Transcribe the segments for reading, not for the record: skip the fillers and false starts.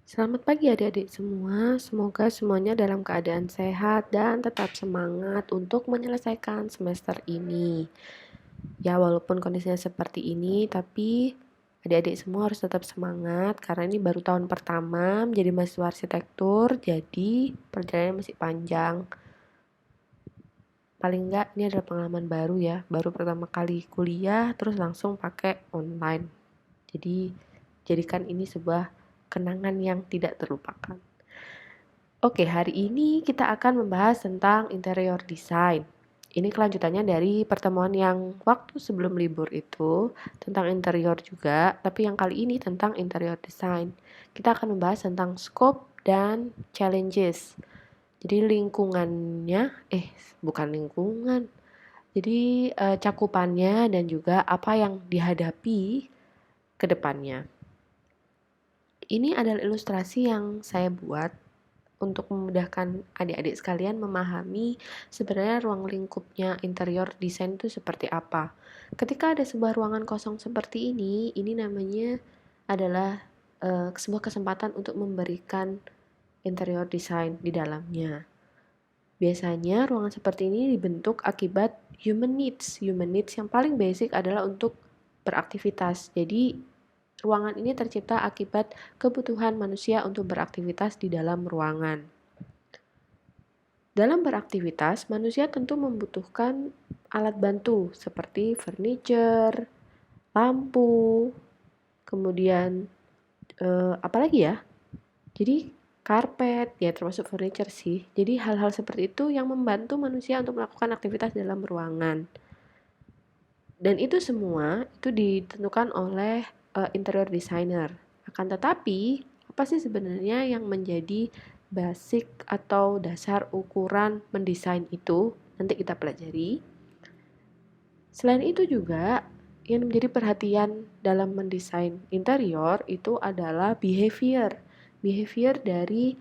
Selamat pagi adik-adik semua, semoga semuanya dalam keadaan sehat dan tetap semangat untuk menyelesaikan semester ini. Ya walaupun kondisinya seperti ini, tapi adik-adik semua harus tetap semangat karena ini baru tahun pertama menjadi mahasiswa arsitektur, jadi perjalanan masih panjang. Paling enggak ini adalah pengalaman baru ya, baru pertama kali kuliah terus langsung pakai online. Jadi jadikan ini sebuah kenangan yang tidak terlupakan. Oke, hari ini kita akan membahas tentang interior design. Ini kelanjutannya dari pertemuan yang waktu sebelum libur itu tentang interior juga, tapi yang kali ini tentang interior design. Kita akan membahas tentang scope dan challenges. Jadi lingkungannya, bukan lingkungan. Jadi cakupannya dan juga apa yang dihadapi ke depannya. Ini adalah ilustrasi yang saya buat untuk memudahkan adik-adik sekalian memahami sebenarnya ruang lingkupnya interior desain itu seperti apa. Ketika ada sebuah ruangan kosong seperti ini namanya adalah sebuah kesempatan untuk memberikan interior design di dalamnya. Biasanya ruangan seperti ini dibentuk akibat human needs. Human needs yang paling basic adalah untuk beraktivitas. Jadi ruangan ini tercipta akibat kebutuhan manusia untuk beraktivitas di dalam ruangan. Dalam beraktivitas, manusia tentu membutuhkan alat bantu seperti furniture, lampu, kemudian apalagi ya? Jadi karpet, ya termasuk furniture sih. Jadi hal-hal seperti itu yang membantu manusia untuk melakukan aktivitas dalam ruangan. Dan itu semua itu ditentukan oleh interior designer. Akan tetapi, apa sih sebenarnya yang menjadi basic atau dasar ukuran mendesain itu? Nanti kita pelajari. Selain itu juga yang menjadi perhatian dalam mendesain interior itu adalah behavior. Behavior dari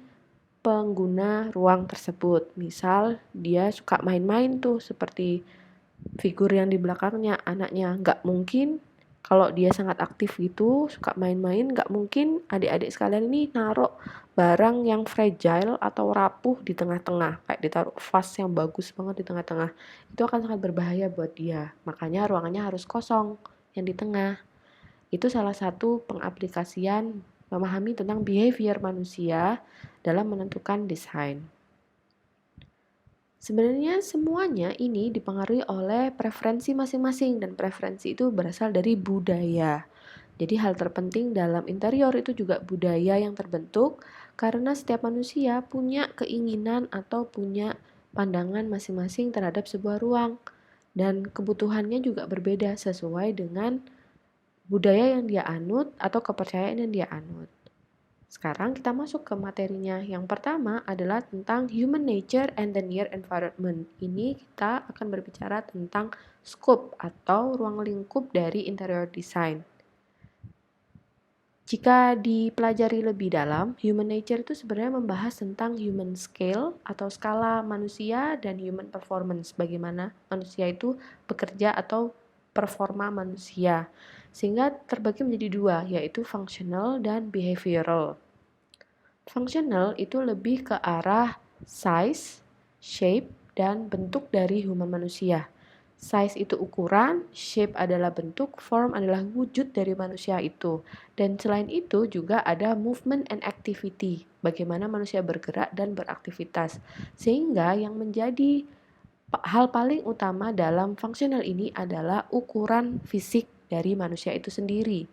pengguna ruang tersebut. Misal dia suka main-main tuh seperti figur yang di belakangnya, anaknya. Nggak mungkin kalau dia sangat aktif gitu, suka main-main, nggak mungkin adik-adik sekalian ini naruh barang yang fragile atau rapuh di tengah-tengah. Kayak ditaruh vas yang bagus banget di tengah-tengah. Itu akan sangat berbahaya buat dia. Makanya ruangannya harus kosong yang di tengah. Itu salah satu pengaplikasian memahami tentang behavior manusia dalam menentukan desain. Sebenarnya semuanya ini dipengaruhi oleh preferensi masing-masing dan preferensi itu berasal dari budaya. Jadi hal terpenting dalam interior itu juga budaya yang terbentuk karena setiap manusia punya keinginan atau punya pandangan masing-masing terhadap sebuah ruang dan kebutuhannya juga berbeda sesuai dengan budaya yang dia anut atau kepercayaan yang dia anut. Sekarang kita masuk ke materinya. Yang pertama adalah tentang human nature and the near environment. Ini kita akan berbicara tentang scope atau ruang lingkup dari interior design. Jika dipelajari lebih dalam, human nature itu sebenarnya membahas tentang human scale atau skala manusia dan human performance. Bagaimana manusia itu bekerja atau performa manusia. Sehingga terbagi menjadi dua, yaitu functional dan behavioral. Functional itu lebih ke arah size, shape, dan bentuk dari human manusia. Size itu ukuran, shape adalah bentuk, form adalah wujud dari manusia itu. Dan selain itu juga ada movement and activity, bagaimana manusia bergerak dan beraktivitas. Sehingga yang menjadi hal paling utama dalam functional ini adalah ukuran fisik dari manusia itu sendiri.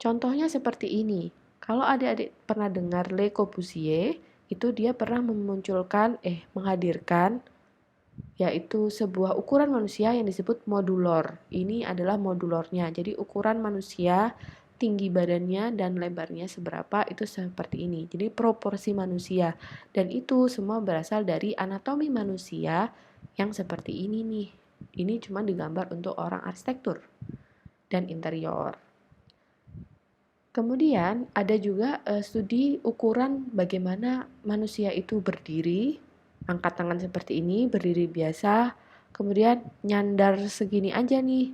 Contohnya seperti ini. Kalau adik-adik pernah dengar Le Corbusier, itu dia pernah menghadirkan yaitu sebuah ukuran manusia yang disebut modulor. Ini adalah modulornya. Jadi ukuran manusia, tinggi badannya dan lebarnya seberapa itu seperti ini. Jadi proporsi manusia. Dan itu semua berasal dari anatomi manusia yang seperti ini nih. Ini cuma digambar untuk orang arsitektur dan interior. Kemudian ada juga studi ukuran bagaimana manusia itu berdiri, angkat tangan seperti ini, berdiri biasa, kemudian nyandar segini aja nih,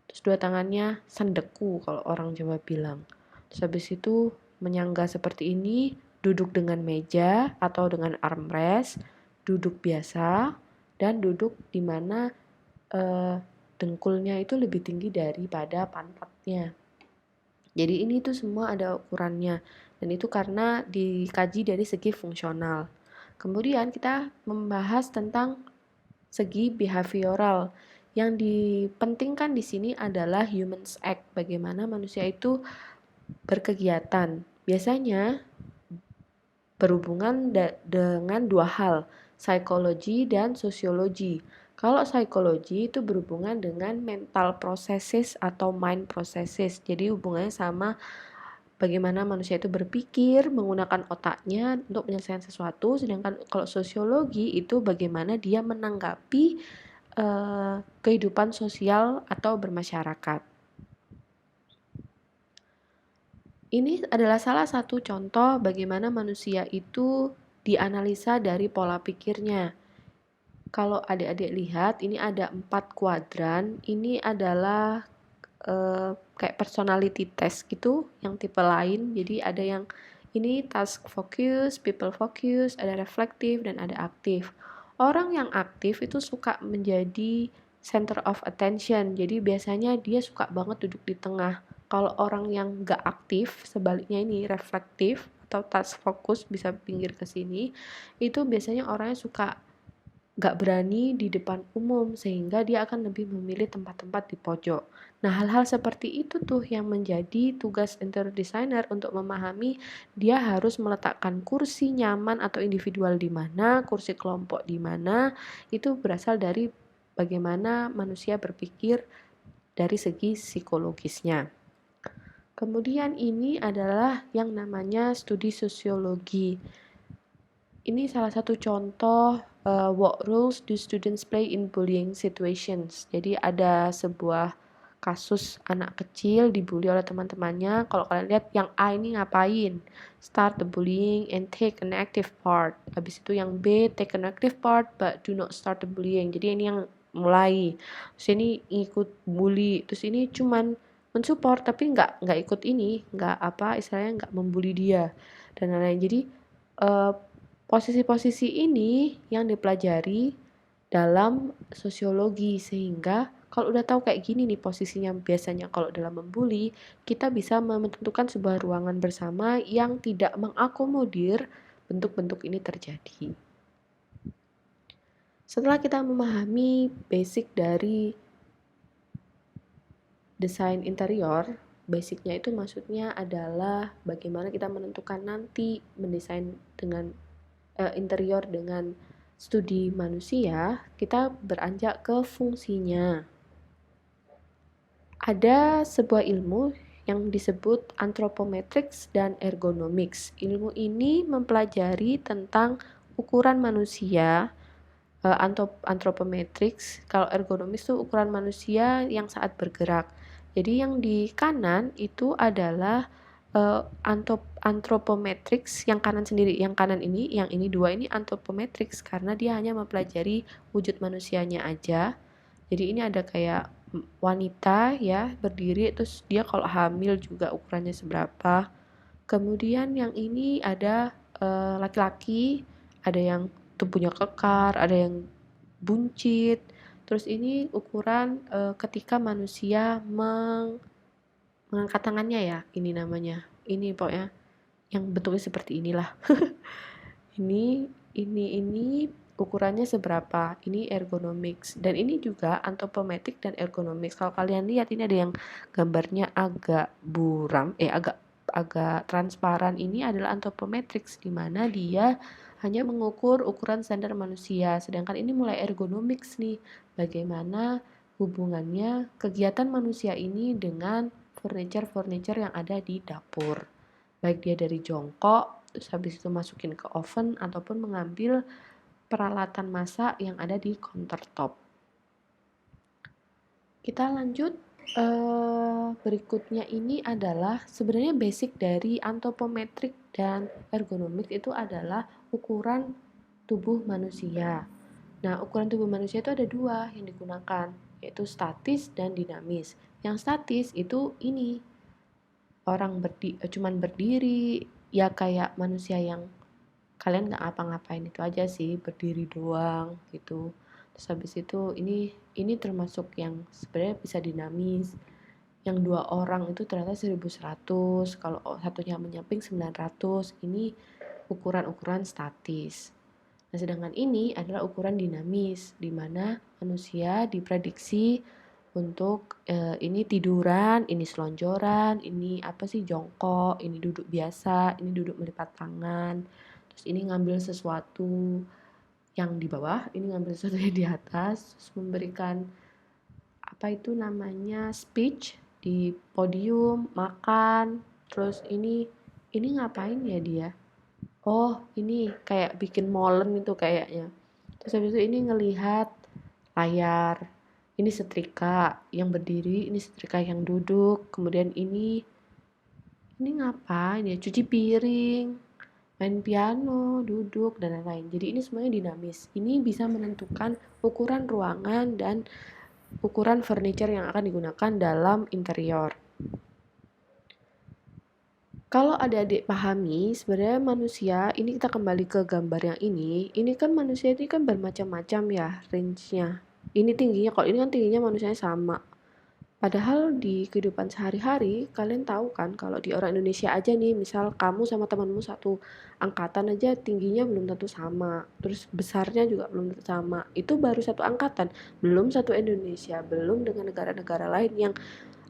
terus dua tangannya sendeku kalau orang Jawa bilang. Terus habis itu menyangga seperti ini, duduk dengan meja atau dengan armrest, duduk biasa, dan duduk di mana dengkulnya itu lebih tinggi daripada pantatnya. Jadi ini tuh semua ada ukurannya, dan itu karena dikaji dari segi fungsional. Kemudian kita membahas tentang segi behavioral. Yang dipentingkan di sini adalah humans act, bagaimana manusia itu berkegiatan. Biasanya berhubungan dengan dua hal, psikologi dan sosiologi. Kalau psikologi itu berhubungan dengan mental processes atau mind processes. Jadi hubungannya sama bagaimana manusia itu berpikir, menggunakan otaknya untuk menyelesaikan sesuatu. Sedangkan kalau sosiologi itu bagaimana dia menanggapi kehidupan sosial atau bermasyarakat. Ini adalah salah satu contoh bagaimana manusia itu dianalisa dari pola pikirnya. Kalau adik-adik lihat, ini ada 4 kuadran. Ini adalah kayak personality test gitu, yang tipe lain. Jadi ada yang ini task focus, people focus, ada reflektif, dan ada aktif. Orang yang aktif itu suka menjadi center of attention. Jadi biasanya dia suka banget duduk di tengah. Kalau orang yang gak aktif, sebaliknya ini reflektif atau task focus, bisa pinggir ke sini, itu biasanya orangnya suka gak berani di depan umum, sehingga dia akan lebih memilih tempat-tempat di pojok. Nah, hal-hal seperti itu tuh yang menjadi tugas interior designer untuk memahami dia harus meletakkan kursi nyaman atau individual di mana, kursi kelompok di mana. Itu berasal dari bagaimana manusia berpikir dari segi psikologisnya. Kemudian ini adalah yang namanya studi sosiologi. Ini salah satu contoh what roles do students play in bullying situations. Jadi ada sebuah kasus anak kecil dibully oleh teman-temannya. Kalau kalian lihat yang A ini ngapain? Start the bullying and take an active part. Habis itu yang B, take an active part but do not start the bullying. Jadi ini yang mulai. Terus ini ikut bully. Terus ini cuman mensupport tapi nggak ikut ini, istilahnya nggak membuli dia dan lain-lain. Jadi posisi-posisi ini yang dipelajari dalam sosiologi, sehingga kalau udah tahu kayak gini nih posisinya biasanya kalau dalam membuli, kita bisa menentukan sebuah ruangan bersama yang tidak mengakomodir bentuk-bentuk ini terjadi. Setelah kita memahami basic dari desain interior, basicnya itu maksudnya adalah bagaimana kita menentukan nanti mendesain dengan interior dengan studi manusia, kita beranjak ke fungsinya. Ada sebuah ilmu yang disebut anthropometrics dan ergonomics. Ilmu ini mempelajari tentang ukuran manusia, anthropometrics. Kalau ergonomics itu ukuran manusia yang saat bergerak. Jadi yang di kanan itu adalah anthropometrics, yang kanan sendiri, yang kanan ini, yang ini dua ini anthropometrics karena dia hanya mempelajari wujud manusianya aja. Jadi ini ada kayak wanita ya berdiri, terus dia kalau hamil juga ukurannya seberapa. Kemudian yang ini ada laki-laki, ada yang tubuhnya kekar, ada yang buncit. Terus ini ukuran ketika manusia mengangkat tangannya ya, ini namanya. Ini pokoknya yang bentuknya seperti inilah. ini ukurannya seberapa. Ini ergonomics. Dan ini juga anthropometric dan ergonomics. Kalau kalian lihat ini ada yang gambarnya agak buram, agak transparan. Ini adalah anthropometrics, di mana dia hanya mengukur ukuran standar manusia. Sedangkan ini mulai ergonomics nih. Bagaimana hubungannya kegiatan manusia ini dengan furniture yang ada di dapur. Baik dia dari jongkok, terus habis itu masukin ke oven, ataupun mengambil peralatan masak yang ada di countertop. Kita lanjut. Berikutnya ini adalah sebenarnya basic dari anthropometric dan ergonomik itu adalah ukuran tubuh manusia. Nah, ukuran tubuh manusia itu ada dua yang digunakan, yaitu statis dan dinamis. Yang statis itu ini, cuman berdiri, ya kayak manusia yang kalian nggak ngapa-ngapain itu aja sih, berdiri doang gitu. Terus habis itu ini termasuk yang sebenarnya bisa dinamis. Yang 2 orang itu ternyata 1100, kalau satunya menyamping 900. Ini ukuran-ukuran statis. Nah, sedangkan ini adalah ukuran dinamis, di mana manusia diprediksi untuk ini tiduran, ini selonjoran, ini apa sih jongkok, ini duduk biasa, ini duduk melipat tangan, terus ini ngambil sesuatu yang di bawah, ini ngambil sesuatu yang di atas, terus memberikan apa itu namanya speech di podium, makan, terus ini ngapain ya dia? Oh, ini kayak bikin molen itu kayaknya. Terus habis itu ini ngelihat layar. Ini setrika yang berdiri, ini setrika yang duduk. Kemudian ini ngapain ya? Cuci piring, main piano, duduk dan lain-lain. Jadi ini semuanya dinamis. Ini bisa menentukan ukuran ruangan dan ukuran furniture yang akan digunakan dalam interior. Kalau adik-adik pahami, sebenarnya manusia, ini kita kembali ke gambar yang ini kan manusia ini kan bermacam-macam ya range-nya. Ini tingginya, kalau ini kan tingginya manusianya sama. Padahal di kehidupan sehari-hari, kalian tahu kan kalau di orang Indonesia aja nih, misal kamu sama temanmu satu angkatan aja tingginya belum tentu sama. Terus besarnya juga belum tentu sama. Itu baru satu angkatan, belum satu Indonesia, belum dengan negara-negara lain yang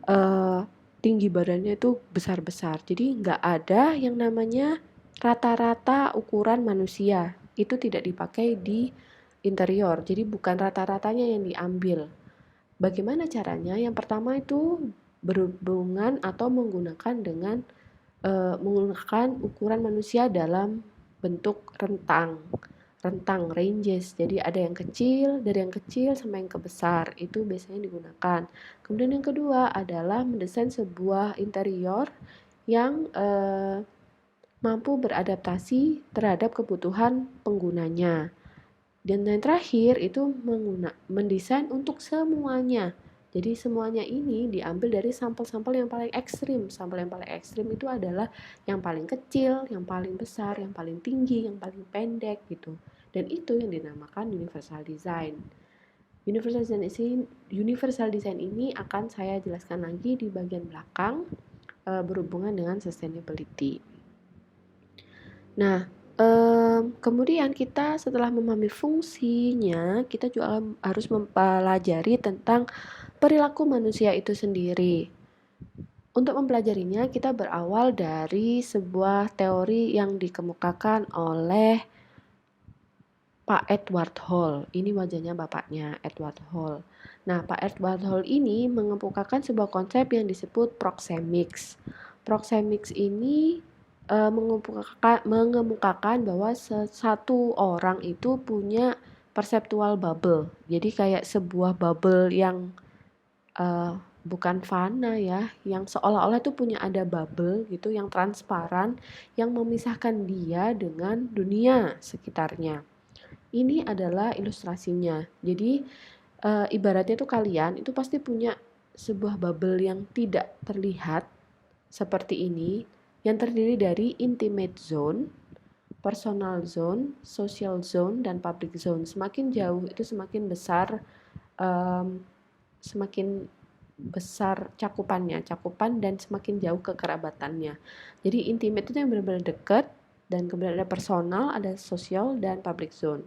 eh, tinggi badannya itu besar-besar. Jadi nggak ada yang namanya rata-rata ukuran manusia. Itu tidak dipakai di interior. Jadi bukan rata-ratanya yang diambil. Bagaimana caranya? Yang pertama itu berhubungan atau menggunakan ukuran manusia dalam bentuk rentang ranges. Jadi ada yang kecil, dari yang kecil sampai yang ke besar, itu biasanya digunakan. Kemudian yang kedua adalah mendesain sebuah interior yang mampu beradaptasi terhadap kebutuhan penggunanya. Dan yang terakhir itu mendesain untuk semuanya. Jadi semuanya ini diambil dari sampel-sampel yang paling ekstrim. Sampel yang paling ekstrim itu adalah yang paling kecil, yang paling besar, yang paling tinggi, yang paling pendek gitu. Dan itu yang dinamakan universal design. Universal design ini akan saya jelaskan lagi di bagian belakang berhubungan dengan sustainability. Nah, kemudian kita setelah memahami fungsinya, kita juga harus mempelajari tentang perilaku manusia itu sendiri. Untuk mempelajarinya, kita berawal dari sebuah teori yang dikemukakan oleh Pak Edward Hall. Ini wajahnya bapaknya, Edward Hall. Nah, Pak Edward Hall ini mengemukakan sebuah konsep yang disebut proxemics. Proxemics ini mengemukakan bahwa satu orang itu punya perceptual bubble. Jadi kayak sebuah bubble yang bukan fana ya, yang seolah-olah itu punya ada bubble gitu yang transparan yang memisahkan dia dengan dunia sekitarnya. Ini adalah ilustrasinya. Jadi ibaratnya tuh kalian itu pasti punya sebuah bubble yang tidak terlihat seperti ini, yang terdiri dari intimate zone, personal zone, social zone, dan public zone. Semakin jauh itu semakin besar semakin besar cakupan dan semakin jauh kekerabatannya. Jadi intimate itu yang benar-benar dekat, dan kemudian ada personal, ada social, dan public zone.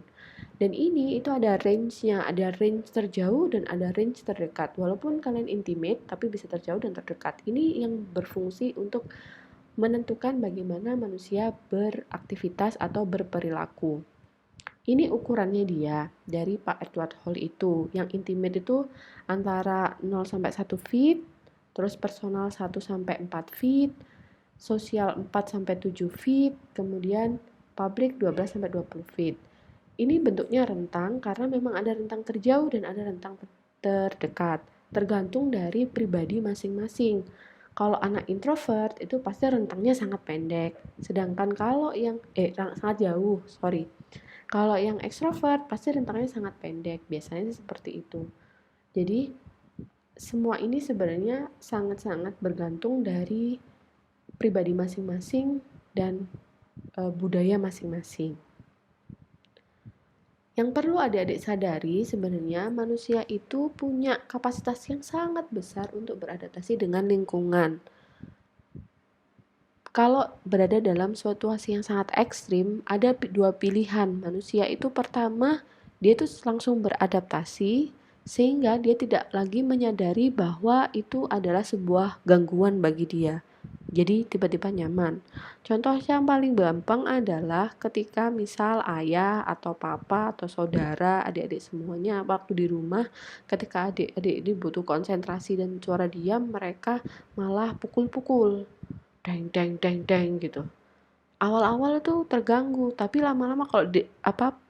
Dan ini itu ada range-nya, ada range terjauh dan ada range terdekat. Walaupun kalian intimate, tapi bisa terjauh dan terdekat. Ini yang berfungsi untuk menentukan bagaimana manusia beraktivitas atau berperilaku. Ini ukurannya dia dari Pak Edward Hall itu. Yang intimate itu antara 0 sampai 1 feet, terus personal 1 sampai 4 feet, sosial 4 sampai 7 feet, kemudian public 12 sampai 20 feet. Ini bentuknya rentang karena memang ada rentang terjauh dan ada rentang terdekat, tergantung dari pribadi masing-masing. Kalau anak introvert itu pasti rentangnya sangat pendek, sedangkan kalau yang sangat jauh, sorry. Kalau yang ekstrovert pasti rentangnya sangat pendek, biasanya seperti itu. Jadi semua ini sebenarnya sangat-sangat bergantung dari pribadi masing-masing dan budaya masing-masing. Yang perlu adik-adik sadari sebenarnya manusia itu punya kapasitas yang sangat besar untuk beradaptasi dengan lingkungan. Kalau berada dalam situasi yang sangat ekstrim, ada dua pilihan. Manusia itu pertama, dia itu langsung beradaptasi sehingga dia tidak lagi menyadari bahwa itu adalah sebuah gangguan bagi dia. Jadi tiba-tiba nyaman. Contoh yang paling gampang adalah ketika misal ayah atau papa atau saudara, adik-adik semuanya waktu di rumah, ketika adik-adik ini butuh konsentrasi dan suara diam, mereka malah pukul-pukul. Deng deng deng deng gitu. Awal-awal tuh terganggu, tapi lama-lama kalau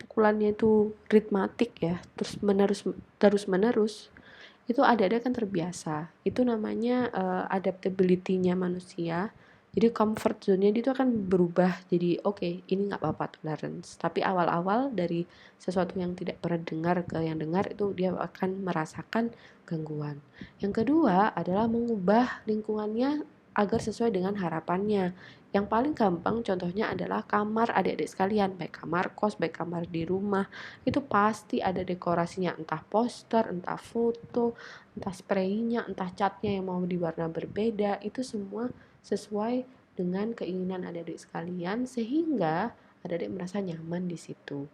pukulannya itu ritmatik ya, terus menerus, itu adik-adik kan terbiasa. Itu namanya adaptability-nya manusia. Jadi comfort zone-nya itu akan berubah jadi oke, ini nggak apa-apa, tolerance. Tapi awal-awal dari sesuatu yang tidak pernah dengar ke yang dengar itu dia akan merasakan gangguan. Yang kedua adalah mengubah lingkungannya agar sesuai dengan harapannya. Yang paling gampang contohnya adalah kamar adik-adik sekalian, baik kamar kos, baik kamar di rumah. Itu pasti ada dekorasinya, entah poster, entah foto, entah spraynya, entah catnya yang mau diwarna berbeda, itu semua sesuai dengan keinginan adik-adik sekalian sehingga adik-adik merasa nyaman di situ.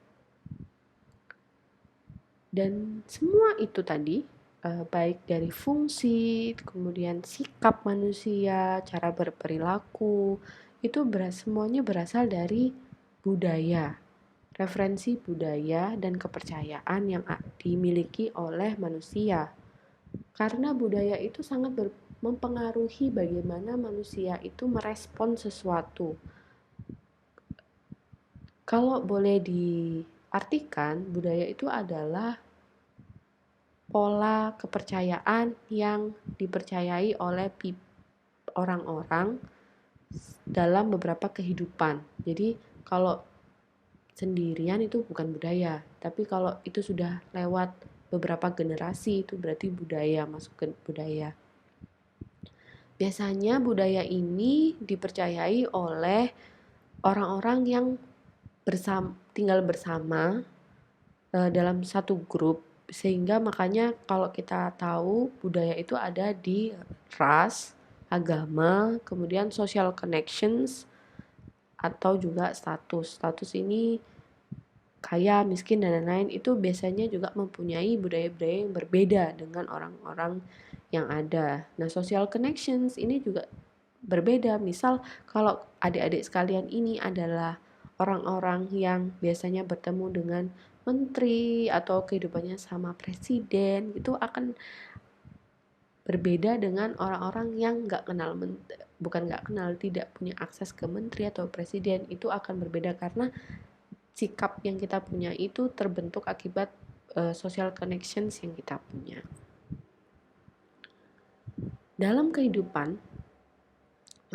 Dan semua itu tadi baik dari fungsi, kemudian sikap manusia, cara berperilaku, itu semuanya berasal dari budaya, referensi budaya dan kepercayaan yang dimiliki oleh manusia. Karena budaya itu sangat mempengaruhi bagaimana manusia itu merespon sesuatu. Kalau boleh diartikan, budaya itu adalah pola kepercayaan yang dipercayai oleh orang-orang dalam beberapa kehidupan. Jadi kalau sendirian itu bukan budaya, tapi kalau itu sudah lewat beberapa generasi itu berarti budaya, masuk ke budaya. Biasanya budaya ini dipercayai oleh orang-orang yang tinggal bersama dalam satu grup, sehingga makanya kalau kita tahu budaya itu ada di ras, agama, kemudian social connections, atau juga status. Status ini kaya, miskin, dan lain-lain itu biasanya juga mempunyai budaya-budaya yang berbeda dengan orang-orang yang ada. Nah, social connections ini juga berbeda. Misal kalau adik-adik sekalian ini adalah orang-orang yang biasanya bertemu dengan menteri atau kehidupannya sama presiden, itu akan berbeda dengan orang-orang yang tidak punya akses ke menteri atau presiden. Itu akan berbeda karena sikap yang kita punya itu terbentuk akibat social connections yang kita punya. Dalam kehidupan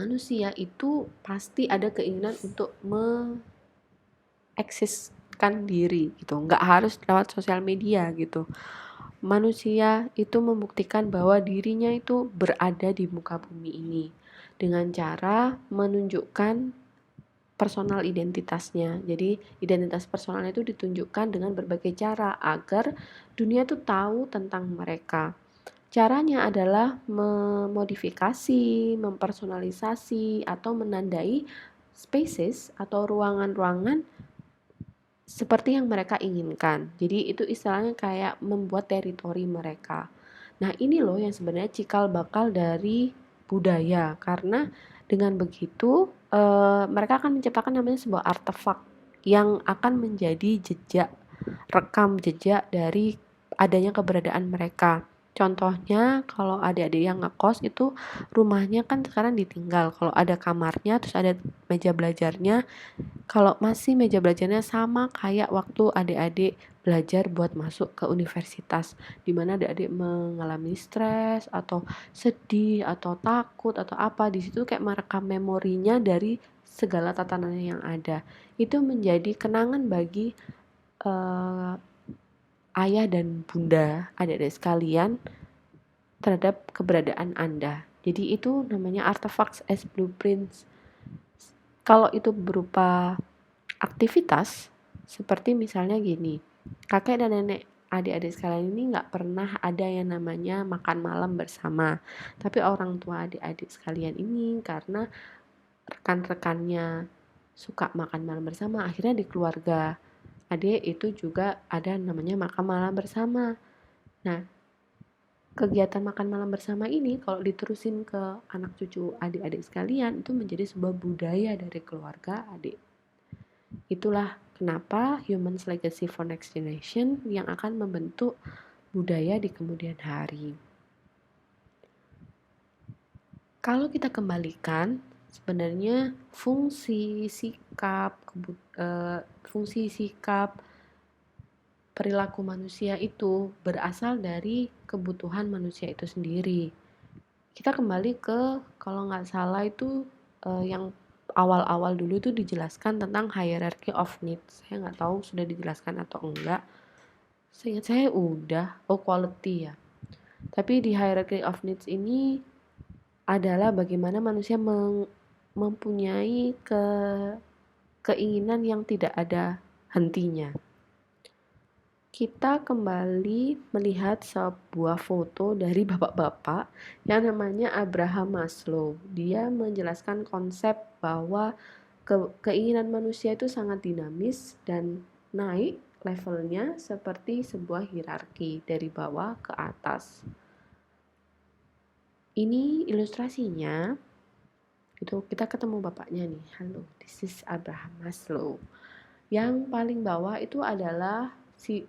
manusia itu pasti ada keinginan untuk mengeksiskan diri gitu, nggak harus lewat sosial media gitu. Manusia itu membuktikan bahwa dirinya itu berada di muka bumi ini dengan cara menunjukkan personal identitasnya. Jadi identitas personalnya itu ditunjukkan dengan berbagai cara agar dunia itu tahu tentang mereka. Caranya adalah memodifikasi, mempersonalisasi, atau menandai spaces atau ruangan-ruangan seperti yang mereka inginkan. Jadi itu istilahnya kayak membuat teritori mereka. Nah ini loh yang sebenarnya cikal bakal dari budaya. Karena dengan begitu mereka akan menciptakan namanya sebuah artefak yang akan menjadi rekam jejak dari adanya keberadaan mereka. Contohnya kalau adik-adik yang ngekos itu rumahnya kan sekarang ditinggal. Kalau ada kamarnya terus ada meja belajarnya, kalau masih meja belajarnya sama kayak waktu adik-adik belajar buat masuk ke universitas, dimana adik-adik mengalami stres atau sedih atau takut atau apa, di situ kayak merekam memorinya dari segala tatanannya yang ada. Itu menjadi kenangan bagi ayah dan bunda adik-adik sekalian terhadap keberadaan Anda. Jadi itu namanya artifacts as blueprints. Kalau itu berupa aktivitas, seperti misalnya gini, kakek dan nenek adik-adik sekalian ini nggak pernah ada yang namanya makan malam bersama. Tapi orang tua adik-adik sekalian ini karena rekan-rekannya suka makan malam bersama, akhirnya di keluarga adik itu juga ada namanya makan malam bersama. Nah, kegiatan makan malam bersama ini kalau diterusin ke anak cucu adik-adik sekalian itu menjadi sebuah budaya dari keluarga adik. Itulah kenapa Humans Legacy for Next Generation yang akan membentuk budaya di kemudian hari. Kalau kita kembalikan, sebenarnya fungsi sikap perilaku manusia itu berasal dari kebutuhan manusia itu sendiri. Kita kembali ke, kalau nggak salah itu yang awal-awal dulu itu dijelaskan tentang hierarchy of needs. Saya nggak tahu sudah dijelaskan atau enggak. Seingat saya udah, quality ya. Tapi di hierarchy of needs ini adalah bagaimana manusia mempunyai keinginan yang tidak ada hentinya. Kita kembali melihat sebuah foto dari bapak-bapak yang namanya Abraham Maslow. Dia menjelaskan konsep bahwa keinginan manusia itu sangat dinamis dan naik levelnya seperti sebuah hierarki dari bawah ke atas. Ini ilustrasinya. Itu kita ketemu bapaknya nih. Halo, this is Abraham Maslow. Yang paling bawah itu adalah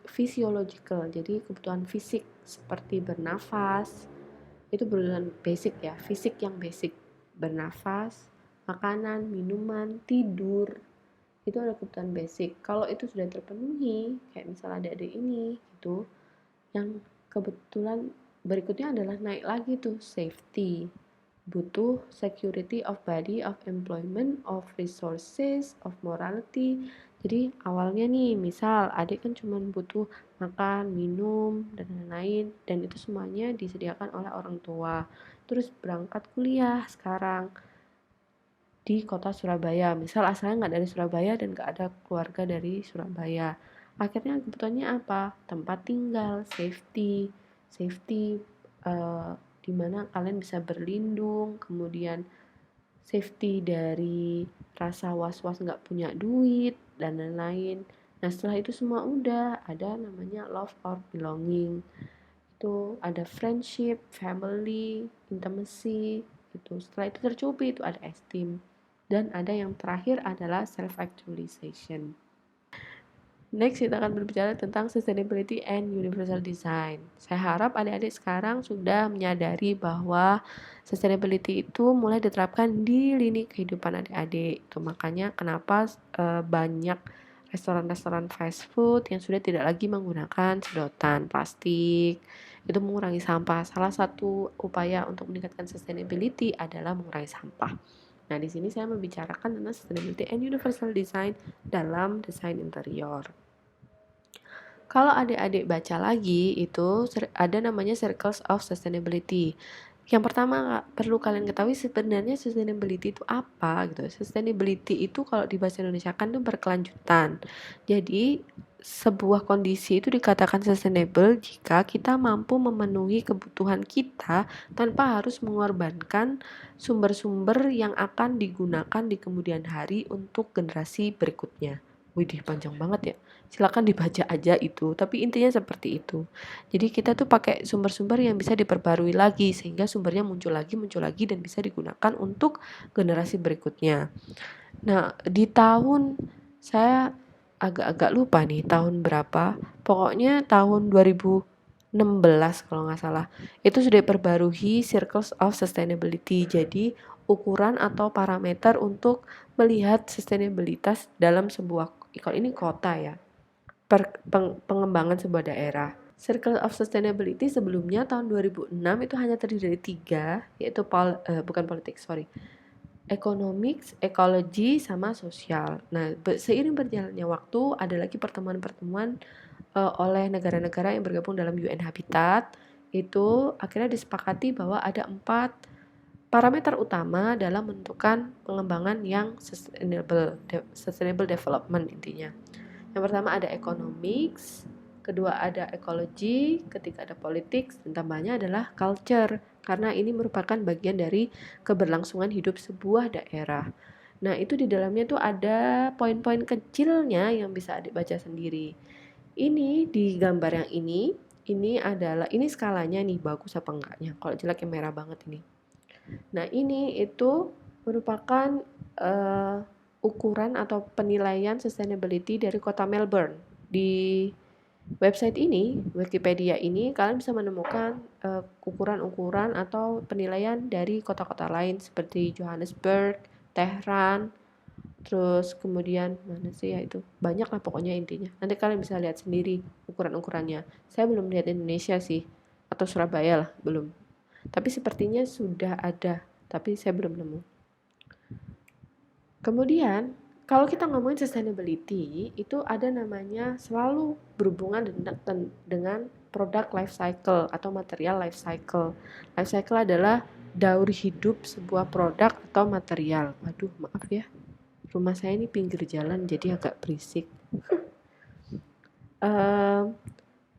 physiological, jadi kebutuhan fisik seperti bernafas, itu berurusan basic ya, fisik yang basic, bernafas, makanan, minuman, tidur, itu ada kebutuhan basic. Kalau itu sudah terpenuhi, kayak misalnya adik-adik ini gitu, yang kebetulan berikutnya adalah naik lagi tuh safety, butuh security of body, of employment, of resources, of morality. Jadi awalnya nih, misal adik kan cuma butuh makan, minum, dan lain-lain, dan itu semuanya disediakan oleh orang tua. Terus berangkat kuliah sekarang di kota Surabaya, misal asalnya nggak dari Surabaya dan nggak ada keluarga dari Surabaya. Akhirnya kebutuhannya apa? Tempat tinggal, safety, di mana kalian bisa berlindung, kemudian safety dari rasa was-was nggak punya duit dan lain-lain. Nah setelah itu semua udah ada namanya love or belonging, itu ada friendship, family, intimacy, itu setelah itu tercukupi itu ada esteem, dan ada yang terakhir adalah self actualization. Next kita akan berbicara tentang sustainability and universal design. Saya harap adik-adik sekarang sudah menyadari bahwa sustainability itu mulai diterapkan di lini kehidupan adik-adik. Itu makanya kenapa banyak restoran-restoran fast food yang sudah tidak lagi menggunakan sedotan plastik. Itu mengurangi sampah. Salah satu upaya untuk meningkatkan sustainability adalah mengurangi sampah. Nah, di sini saya membicarakan tentang sustainability and universal design dalam desain interior. Kalau adik-adik baca lagi, itu ada namanya Circles of Sustainability. Yang pertama perlu kalian ketahui sebenarnya sustainability itu apa gitu. Sustainability itu kalau di bahasa Indonesia kan itu berkelanjutan. Jadi sebuah kondisi itu dikatakan sustainable jika kita mampu memenuhi kebutuhan kita tanpa harus mengorbankan sumber-sumber yang akan digunakan di kemudian hari untuk generasi berikutnya. Widih, panjang banget ya. Silakan dibaca aja itu, tapi intinya seperti itu. Jadi kita tuh pakai sumber-sumber yang bisa diperbarui lagi sehingga sumbernya muncul lagi dan bisa digunakan untuk generasi berikutnya. Nah, di tahun saya agak-agak lupa nih tahun berapa, pokoknya tahun 2016 kalau nggak salah, itu sudah diperbarui Circles of Sustainability. Jadi ukuran atau parameter untuk melihat sustainabilitas dalam sebuah, kalau ini kota ya, pengembangan sebuah daerah. Circle of Sustainability sebelumnya tahun 2006 itu hanya terdiri dari 3, yaitu economics, ecology, sama sosial. Nah, seiring berjalannya waktu, ada lagi pertemuan-pertemuan oleh negara-negara yang bergabung dalam UN Habitat. Itu akhirnya disepakati bahwa ada 4 parameter utama dalam menentukan pengembangan yang sustainable development intinya. Yang pertama ada economics, kedua ada ecology, ketiga ada politics, dan tambahnya adalah culture, karena ini merupakan bagian dari keberlangsungan hidup sebuah daerah. Nah, itu di dalamnya tuh ada poin-poin kecilnya yang bisa adik baca sendiri. Ini di gambar yang ini adalah, ini skalanya nih, bagus apa enggaknya. Kalau jelek yang merah banget ini. Nah, ini itu merupakan ukuran atau penilaian sustainability dari kota Melbourne. Di website ini, Wikipedia ini, kalian bisa menemukan ukuran-ukuran atau penilaian dari kota-kota lain seperti Johannesburg, Tehran, terus kemudian mana sih ya itu, banyak lah pokoknya intinya. Nanti kalian bisa lihat sendiri ukuran-ukurannya. Saya belum lihat Indonesia sih, atau Surabaya lah, belum. Tapi sepertinya sudah ada, tapi saya belum nemu. Kemudian, kalau kita ngomongin sustainability, itu ada namanya selalu berhubungan dengan produk life cycle atau material life cycle. Life cycle adalah daur hidup sebuah produk atau material. Waduh, maaf ya. Rumah saya ini pinggir jalan, jadi agak berisik.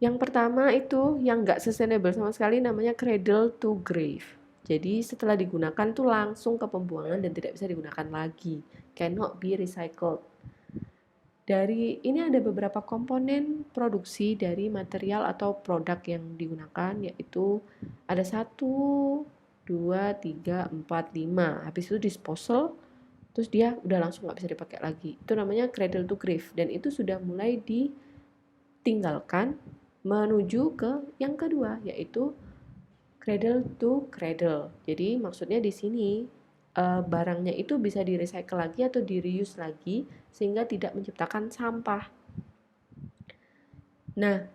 Yang pertama itu yang nggak sustainable sama sekali namanya cradle to grave. Jadi setelah digunakan tuh langsung ke pembuangan dan tidak bisa digunakan lagi. Cannot be recycled. Dari ini ada beberapa komponen produksi dari material atau produk yang digunakan, yaitu ada 1, 2, 3, 4, 5. Habis itu disposal, terus dia udah langsung nggak bisa dipakai lagi. Itu namanya cradle to grave, dan itu sudah mulai ditinggalkan menuju ke yang kedua, yaitu cradle to cradle. Jadi maksudnya di sini barangnya itu bisa di-recycle lagi atau di-reuse lagi sehingga tidak menciptakan sampah. Nah,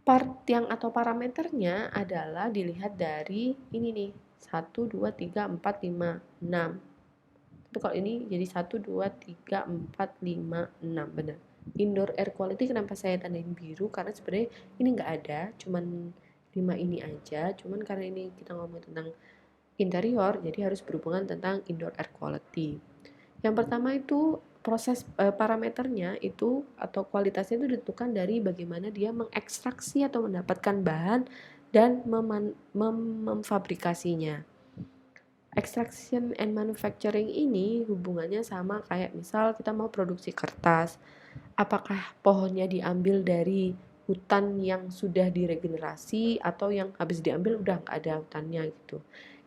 part yang atau parameternya adalah dilihat dari ini nih, 1, 2, 3, 4, 5, 6. Tapi kalau ini jadi 1, 2, 3, 4, 5, 6, benar. Indoor air quality kenapa saya tandain biru? Karena sebenarnya ini nggak ada, cuman 5 ini aja. Cuman karena ini kita ngomong tentang interior, jadi harus berhubungan tentang indoor air quality. Yang pertama itu proses parameternya itu atau kualitasnya itu ditentukan dari bagaimana dia mengekstraksi atau mendapatkan bahan dan memfabrikasinya. Extraction and manufacturing ini hubungannya sama kayak misal kita mau produksi kertas. Apakah pohonnya diambil dari hutan yang sudah diregenerasi atau yang habis diambil udah nggak ada hutannya gitu.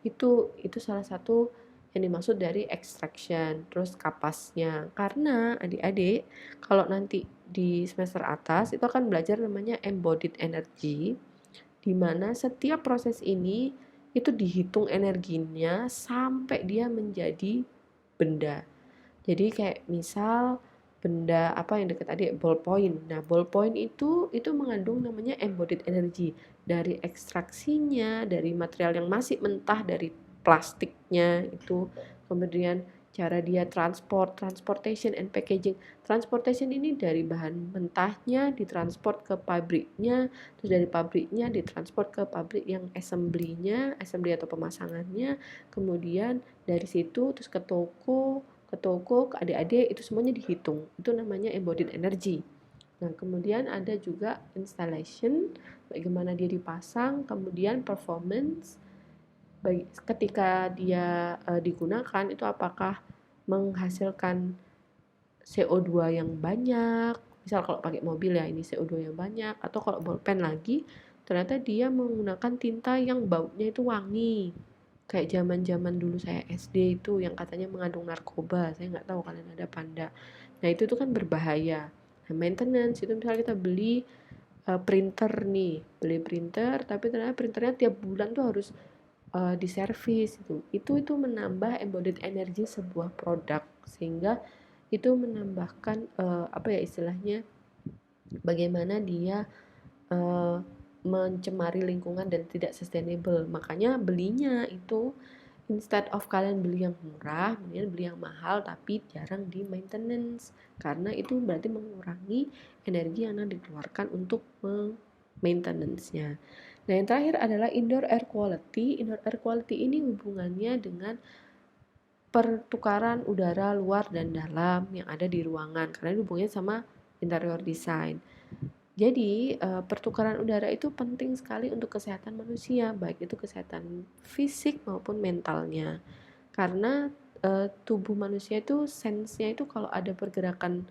Itu salah satu yang dimaksud dari extraction. Terus kapasnya, karena adik-adik kalau nanti di semester atas itu akan belajar namanya embodied energy, di mana setiap proses ini itu dihitung energinya sampai dia menjadi benda. Jadi kayak misal benda apa yang dekat adik, ballpoint. Nah, ballpoint itu mengandung namanya embodied energy dari ekstraksinya, dari material yang masih mentah, dari plastiknya itu, kemudian cara dia transportation and packaging. Transportation ini dari bahan mentahnya ditransport ke pabriknya, terus dari pabriknya ditransport ke pabrik yang assembly atau pemasangannya, kemudian dari situ terus ke toko, ke adik-adik, itu semuanya dihitung. Itu namanya embodied energy. Nah, kemudian ada juga installation, bagaimana dia dipasang, kemudian performance, ketika dia digunakan itu apakah menghasilkan CO2 yang banyak. Misal kalau pakai mobil ya ini CO2 yang banyak, atau kalau bolpen lagi ternyata dia menggunakan tinta yang baunya itu wangi. Kayak zaman-zaman dulu saya SD itu yang katanya mengandung narkoba, saya nggak tahu kalian ada apa enggak. Nah itu tuh kan berbahaya. Nah, maintenance itu misalnya kita beli printer nih, beli printer tapi ternyata printernya tiap bulan tuh harus diservis itu menambah embodied energy sebuah produk, sehingga itu menambahkan apa ya istilahnya, bagaimana dia mencemari lingkungan dan tidak sustainable. Makanya belinya itu instead of kalian beli yang murah, mendingan beli yang mahal tapi jarang di maintenance, karena itu berarti mengurangi energi yang dikeluarkan untuk maintenance-nya. Nah, yang terakhir adalah indoor air quality. Indoor air quality ini hubungannya dengan pertukaran udara luar dan dalam yang ada di ruangan, karena ini hubungannya sama interior design. Jadi, pertukaran udara itu penting sekali untuk kesehatan manusia, baik itu kesehatan fisik maupun mentalnya. Karena tubuh manusia itu sense-nya itu kalau ada pergerakan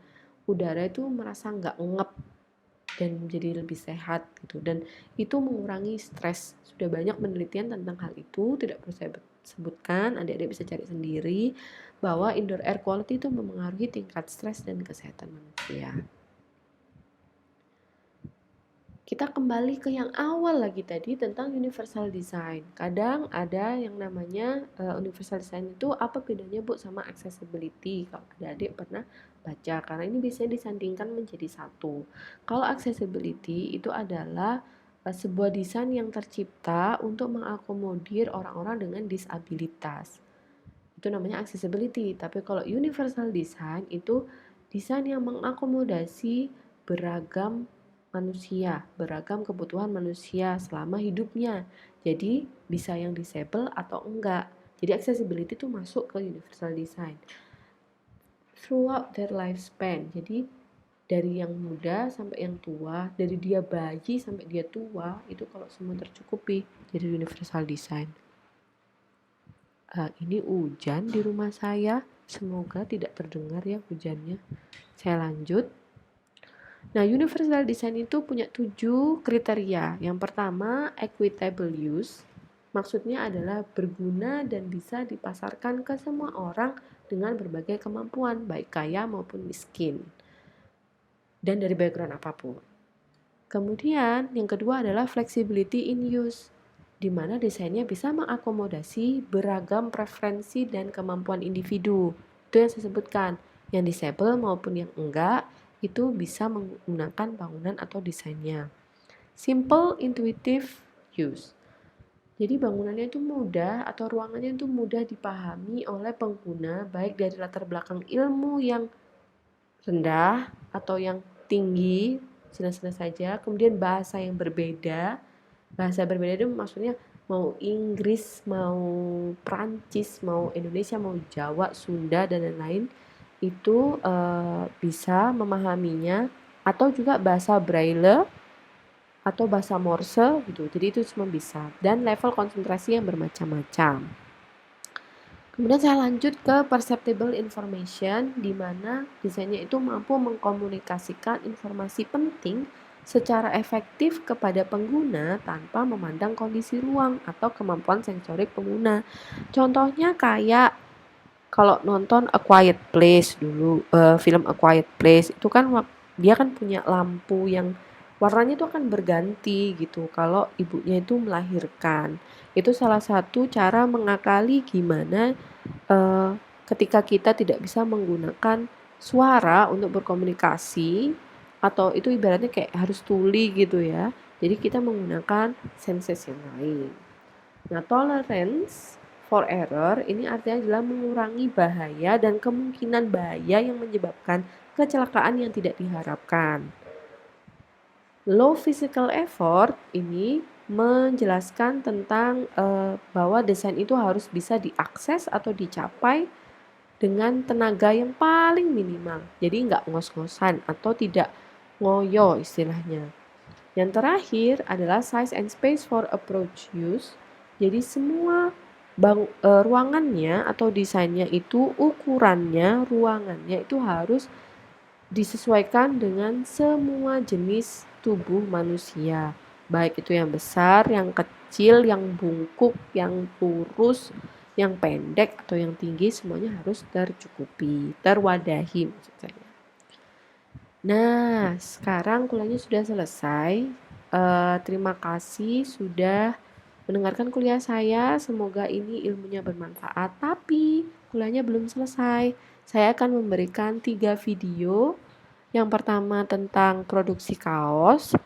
udara itu merasa nggak ngep dan menjadi lebih sehat gitu, dan itu mengurangi stres. Sudah banyak penelitian tentang hal itu, tidak perlu saya sebutkan, adik-adik bisa cari sendiri bahwa indoor air quality itu memengaruhi tingkat stres dan kesehatan manusia. Kita kembali ke yang awal lagi tadi tentang universal design. Kadang ada yang namanya universal design itu apa bedanya Bu sama accessibility? Kalau adik-adik pernah baca, karena ini biasanya disandingkan menjadi satu. Kalau accessibility itu adalah sebuah desain yang tercipta untuk mengakomodir orang-orang dengan disabilitas. Itu namanya accessibility. Tapi kalau universal design itu desain yang mengakomodasi beragam manusia, beragam kebutuhan manusia selama hidupnya. Jadi bisa yang disable atau enggak. Jadi accessibility itu masuk ke universal design throughout their lifespan. Jadi dari yang muda sampai yang tua, dari dia bayi sampai dia tua, itu kalau semua tercukupi jadi universal design. Ini hujan di rumah saya, semoga tidak terdengar ya hujannya. Saya lanjut. Nah, universal design itu punya 7 kriteria. Yang pertama, equitable use. Maksudnya adalah berguna dan bisa dipasarkan ke semua orang dengan berbagai kemampuan, baik kaya maupun miskin, dan dari background apapun. Kemudian, yang kedua adalah flexibility in use, di mana desainnya bisa mengakomodasi beragam preferensi dan kemampuan individu. Itu yang saya sebutkan, yang disable maupun yang enggak, itu bisa menggunakan bangunan atau desainnya. Simple intuitive use. Jadi bangunannya itu mudah atau ruangannya itu mudah dipahami oleh pengguna, baik dari latar belakang ilmu yang rendah atau yang tinggi, senang-senang saja. Kemudian bahasa yang berbeda. Bahasa berbeda itu maksudnya mau Inggris, mau Prancis, mau Indonesia, mau Jawa, Sunda, dan lain-lain. Itu bisa memahaminya. Atau juga bahasa Braille atau bahasa Morse gitu. Jadi itu semua bisa. Dan level konsentrasi yang bermacam-macam. Kemudian saya lanjut ke perceptible information, di mana desainnya itu mampu mengkomunikasikan informasi penting secara efektif kepada pengguna tanpa memandang kondisi ruang atau kemampuan sensorik pengguna. Contohnya kayak kalau nonton A Quiet Place dulu, film A Quiet Place itu kan dia kan punya lampu yang warnanya itu akan berganti gitu kalau ibunya itu melahirkan. Itu salah satu cara mengakali gimana ketika kita tidak bisa menggunakan suara untuk berkomunikasi, atau itu ibaratnya kayak harus tuli gitu ya. Jadi kita menggunakan senses yang lain. Nah, tolerance for error ini artinya adalah mengurangi bahaya dan kemungkinan bahaya yang menyebabkan kecelakaan yang tidak diharapkan. Low physical effort ini menjelaskan tentang bahwa desain itu harus bisa diakses atau dicapai dengan tenaga yang paling minimal. Jadi nggak ngos-ngosan atau tidak ngoyo istilahnya. Yang terakhir adalah size and space for approach use. Jadi semua ruangannya atau desainnya itu ukurannya, ruangannya itu harus disesuaikan dengan semua jenis tubuh manusia. Baik itu yang besar, yang kecil, yang bungkuk, yang lurus, yang pendek atau yang tinggi, semuanya harus tercukupi, terwadahi maksud saya. Nah, sekarang kuliahnya sudah selesai. Terima kasih sudah mendengarkan kuliah saya. Semoga ini ilmunya bermanfaat. Tapi kuliahnya belum selesai. Saya akan memberikan 3 video. Yang pertama tentang produksi kaos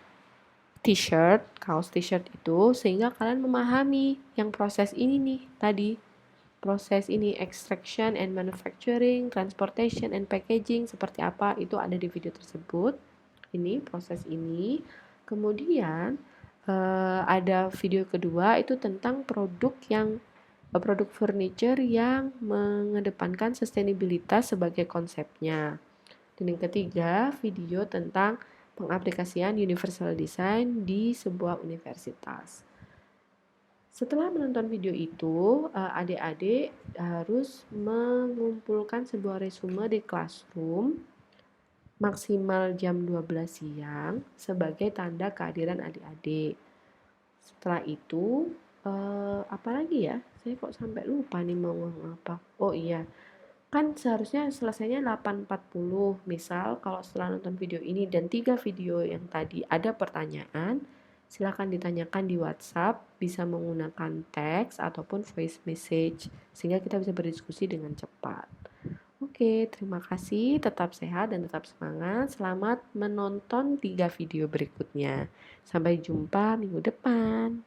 t-shirt itu, sehingga kalian memahami yang proses ini nih tadi. Proses ini, extraction and manufacturing, transportation and packaging, seperti apa, itu ada di video tersebut. Ini proses ini. Kemudian ada video kedua itu tentang produk furniture yang mengedepankan sustainabilitas sebagai konsepnya. Dan yang ketiga, video tentang pengaplikasian universal design di sebuah universitas. Setelah menonton video itu, adik-adik harus mengumpulkan sebuah resume di classroom maksimal jam 12 siang sebagai tanda kehadiran adik-adik. Setelah itu, apa lagi ya? Saya kok sampai lupa nih mau ngomong apa. Oh iya, kan seharusnya selesainya 8.40. Misal kalau setelah nonton video ini dan 3 video yang tadi ada pertanyaan, silakan ditanyakan di WhatsApp, bisa menggunakan teks ataupun voice message sehingga kita bisa berdiskusi dengan cepat. Oke, terima kasih. Tetap sehat dan tetap semangat. Selamat menonton 3 video berikutnya. Sampai jumpa minggu depan.